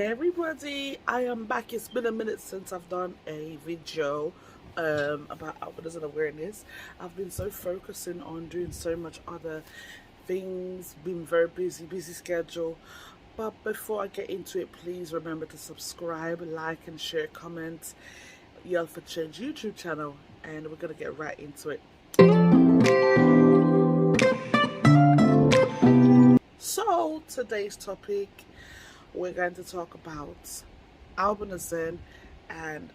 Everybody, I am back. It's been a minute since I've done a video about albinism awareness. I've been so focusing on doing so much other things, been very busy schedule. But before I get into it, please remember to subscribe, like and share, comment. Yell for Change YouTube channel, and we're gonna get right into it. So today's topic, we're going to talk about albinism and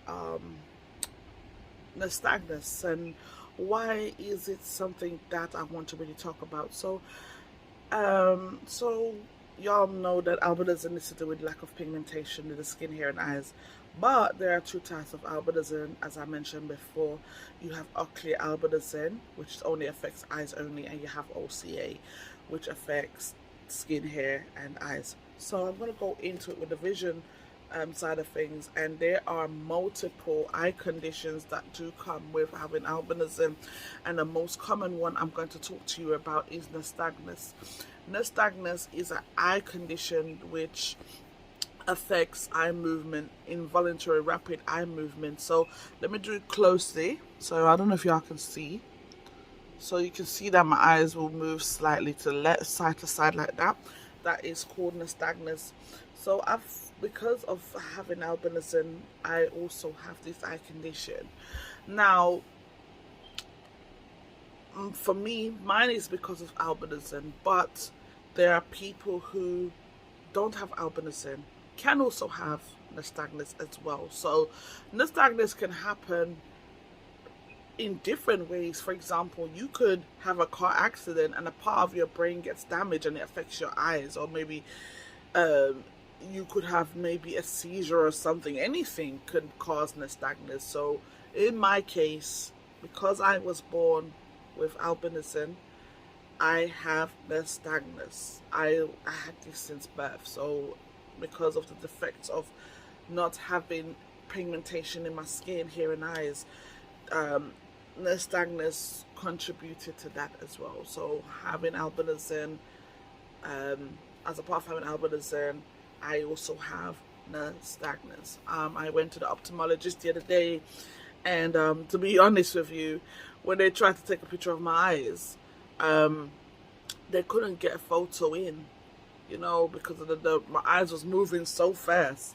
nystagmus, and why is it something that I want to really talk about. So y'all know that albinism is to do with lack of pigmentation in the skin, hair and eyes, but there are two types of albinism. As I mentioned before, you have ocular albinism, which only affects eyes only, and you have OCA, which affects skin, hair and eyes. So I'm going to go into it with the vision side of things, and there are multiple eye conditions that do come with having albinism, and the most common one I'm going to talk to you about is nystagmus. Nystagmus is an eye condition which affects eye movement, involuntary rapid eye movement. So let me do it closely, so I don't know if y'all can see. So you can see that my eyes will move slightly to left, side to side like that. That is called nystagmus. So because of having albinism, I also have this eye condition. Now, for me, mine is because of albinism, but there are people who don't have albinism, can also have nystagmus as well. So nystagmus can happen in different ways. For example, you could have a car accident and a part of your brain gets damaged and it affects your eyes, or maybe you could have maybe a seizure or something. Anything could cause nystagmus. So in my case, because I was born with albinism, I have nystagmus. I had this since birth. So because of the defects of not having pigmentation in my skin, hair and eyes, nystagmus contributed to that as well. So having albinism, as a part of having albinism, I also have nystagmus. I went to the ophthalmologist the other day, and to be honest with you, when they tried to take a picture of my eyes, they couldn't get a photo in, you know, because of my eyes was moving so fast.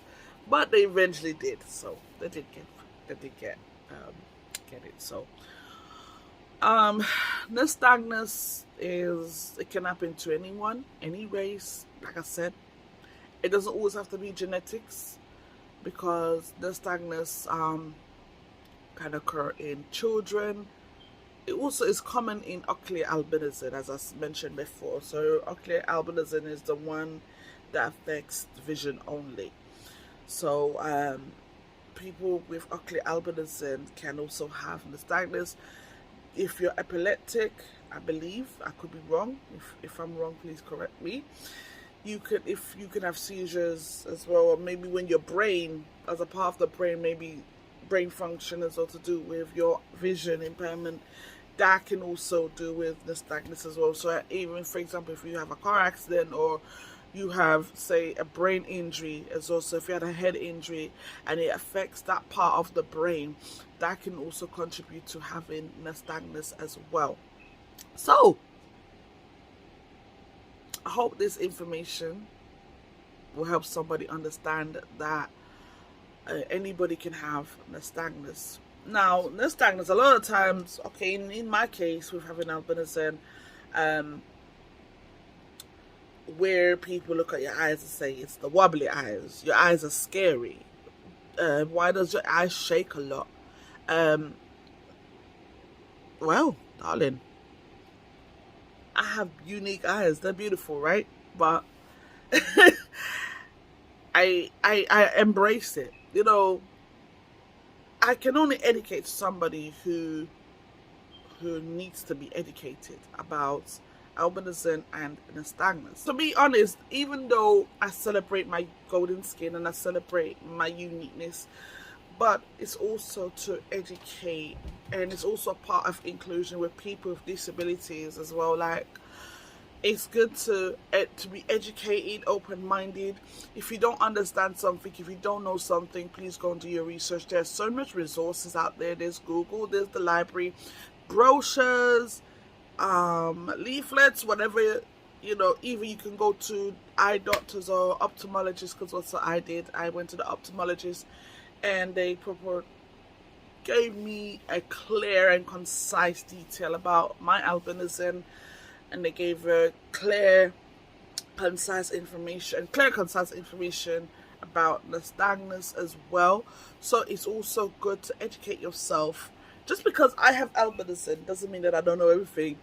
But they eventually did, so they did get it. So nystagmus it can happen to anyone, any race. Like I said, it doesn't always have to be genetics, because nystagmus can occur in children. It also is common in ocular albinism, as I mentioned before. So ocular albinism is the one that affects vision only. So people with ocular albinism can also have nystagmus. If you're epileptic, I believe, I could be wrong. If I'm wrong, please correct me. You can have seizures as well, or maybe when your brain, as a part of the brain, maybe brain function is all to do with your vision impairment, that can also do with nystagmus as well. So even, for example, if you have a car accident, or you have, say, a brain injury as well, so if you had a head injury and it affects that part of the brain, that can also contribute to having nystagmus as well. So I hope this information will help somebody understand that anybody can have nystagmus. Now, nystagmus, a lot of times, okay, in my case with having albinism, where people look at your eyes and say it's the wobbly eyes, your eyes are scary, why does your eyes shake a lot? Well, darling, I have unique eyes. They're beautiful, right? But I embrace it. You know, I can only educate somebody who needs to be educated about albinism and nystagmus. To be honest, even though I celebrate my golden skin and I celebrate my uniqueness, but it's also to educate, and it's also a part of inclusion with people with disabilities as well. Like, It's good to be educated, open-minded. If you don't understand something, if you don't know something, please go and do your research. There's so much resources out there. There's Google, there's the library, brochures, leaflets, whatever. Either you can go to eye doctors or ophthalmologists, because that's what I did. I went to the ophthalmologist, and they gave me a clear and concise detail about my albinism, and they gave a clear, concise information about nystagmus as well. So it's also good to educate yourself. Just because I have albinism doesn't mean that I don't know everything.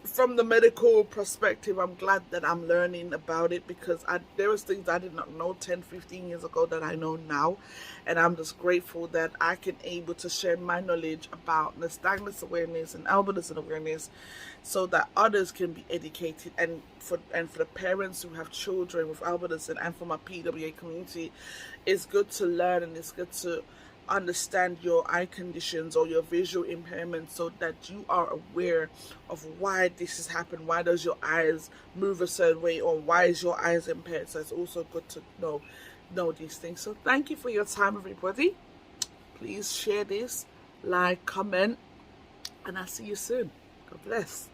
From the medical perspective, I'm glad that I'm learning about it, because there was things I did not know 10-15 years ago that I know now, and I'm just grateful that I can able to share my knowledge about nystagmus awareness and albinism awareness, so that others can be educated, and for the parents who have children with albinism, and for my PWA community, it's good to learn, and it's good to understand your eye conditions or your visual impairment, so that you are aware of why this has happened. Why does your eyes move a certain way, or why is your eyes impaired? So it's also good to know these things. So thank you for your time, everybody. Please share this, like, comment, and I'll see you soon. God bless.